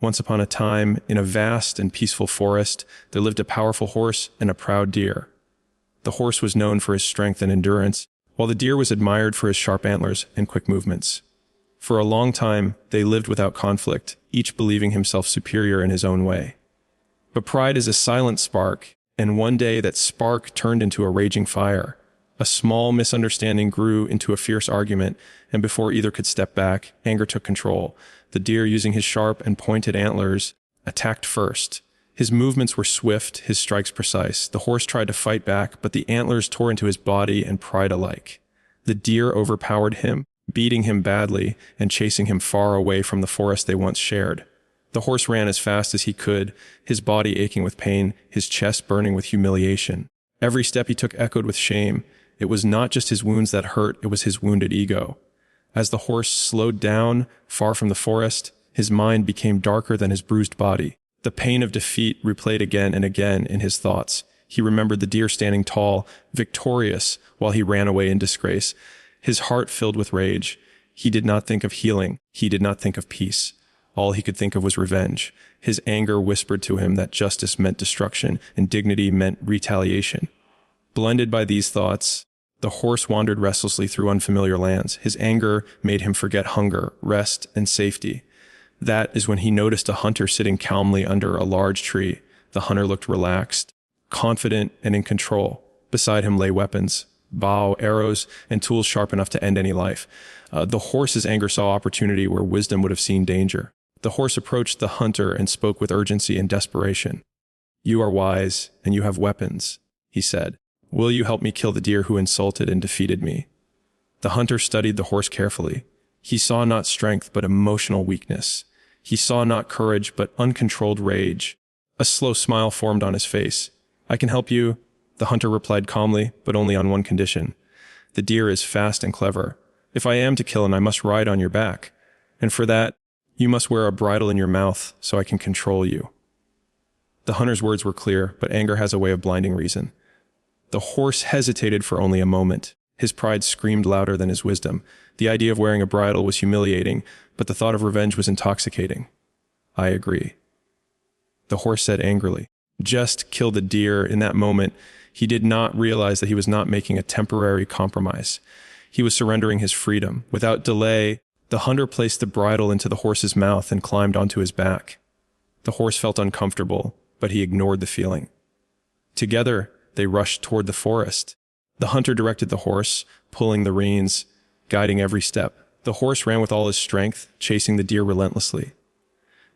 Once upon a time, in a vast and peaceful forest, there lived a powerful horse and a proud deer. The horse was known for his strength and endurance, while the deer was admired for his sharp antlers and quick movements. For a long time, they lived without conflict, each believing himself superior in his own way. But pride is a silent spark, and one day that spark turned into a raging fire. A small misunderstanding grew into a fierce argument, and before either could step back, anger took control. The deer, using his sharp and pointed antlers, attacked first. His movements were swift, his strikes precise. The horse tried to fight back, but the antlers tore into his body and pride alike. The deer overpowered him, beating him badly and chasing him far away from the forest they once shared. The horse ran as fast as he could, his body aching with pain, his chest burning with humiliation. Every step he took echoed with shame. It was not just his wounds that hurt, it was his wounded ego. As the horse slowed down, far from the forest, his mind became darker than his bruised body. The pain of defeat replayed again and again in his thoughts. He remembered the deer standing tall, victorious, while he ran away in disgrace. His heart filled with rage. He did not think of healing. He did not think of peace. All he could think of was revenge. His anger whispered to him that justice meant destruction and dignity meant retaliation. Blended by these thoughts, the horse wandered restlessly through unfamiliar lands. His anger made him forget hunger, rest, and safety. That is when he noticed a hunter sitting calmly under a large tree. The hunter looked relaxed, confident, and in control. Beside him lay weapons, bow, arrows, and tools sharp enough to end any life. The horse's anger saw opportunity where wisdom would have seen danger. The horse approached the hunter and spoke with urgency and desperation. "You are wise, and you have weapons," he said. "Will you help me kill the deer who insulted and defeated me?" The hunter studied the horse carefully. He saw not strength, but emotional weakness. He saw not courage, but uncontrolled rage. A slow smile formed on his face. "I can help you," the hunter replied calmly, "but only on one condition. The deer is fast and clever. If I am to kill him, I must ride on your back. And for that, you must wear a bridle in your mouth so I can control you." The hunter's words were clear, but anger has a way of blinding reason. The horse hesitated for only a moment. His pride screamed louder than his wisdom. The idea of wearing a bridle was humiliating, but the thought of revenge was intoxicating. "I agree," the horse said angrily. Just kill the deer. In that moment, he did not realize that he was not making a temporary compromise. He was surrendering his freedom. Without delay, the hunter placed the bridle into the horse's mouth and climbed onto his back. The horse felt uncomfortable, but he ignored the feeling. Together, they rushed toward the forest. The hunter directed the horse, pulling the reins, guiding every step. The horse ran with all his strength, chasing the deer relentlessly.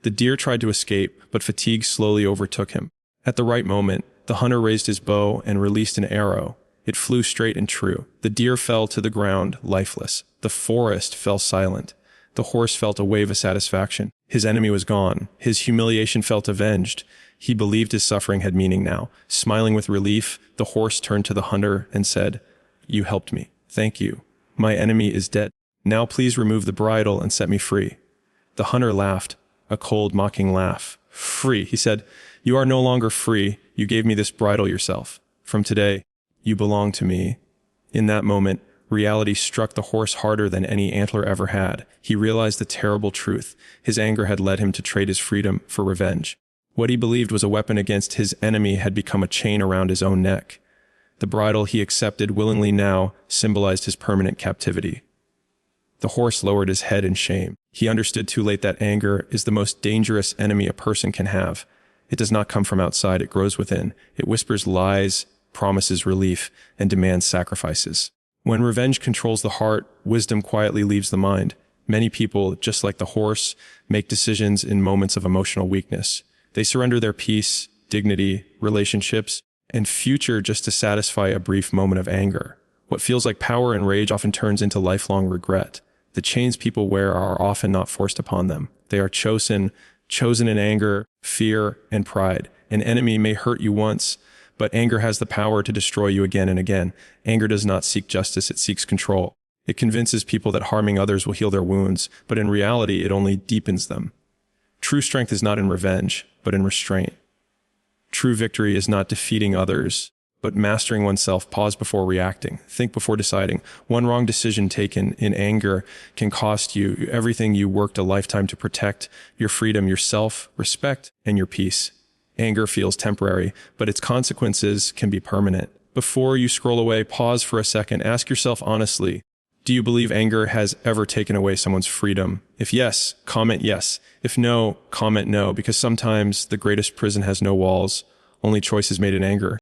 The deer tried to escape, but fatigue slowly overtook him. At the right moment, the hunter raised his bow and released an arrow. It flew straight and true. The deer fell to the ground, lifeless. The forest fell silent. The horse felt a wave of satisfaction. His enemy was gone. His humiliation felt avenged. He believed his suffering had meaning now. Smiling with relief, the horse turned to the hunter and said, "You helped me. Thank you. My enemy is dead. Now please remove the bridle and set me free." The hunter laughed, a cold, mocking laugh. "Free," he said. "You are no longer free. You gave me this bridle yourself. From today, you belong to me." In that moment, reality struck the horse harder than any antler ever had. He realized the terrible truth. His anger had led him to trade his freedom for revenge. What he believed was a weapon against his enemy had become a chain around his own neck. The bridle he accepted willingly now symbolized his permanent captivity. The horse lowered his head in shame. He understood too late that anger is the most dangerous enemy a person can have. It does not come from outside, it grows within. It whispers lies, promises relief, and demands sacrifices. When revenge controls the heart, wisdom quietly leaves the mind. Many people, just like the horse, make decisions in moments of emotional weakness. They surrender their peace, dignity, relationships, and future just to satisfy a brief moment of anger. What feels like power and rage often turns into lifelong regret. The chains people wear are often not forced upon them. They are chosen in anger, fear, and pride. An enemy may hurt you once, but anger has the power to destroy you again and again. Anger does not seek justice, it seeks control. It convinces people that harming others will heal their wounds, but in reality, it only deepens them. True strength is not in revenge, but in restraint. True victory is not defeating others, But mastering oneself, pause before reacting, think before deciding. One wrong decision taken in anger can cost you everything you worked a lifetime to protect: your freedom, your self-respect, and your peace. Anger feels temporary, but its consequences can be permanent. Before you scroll away, pause for a second. Ask yourself honestly, do you believe anger has ever taken away someone's freedom? If yes, comment yes. If no, comment no, because sometimes the greatest prison has no walls, only choices made in anger.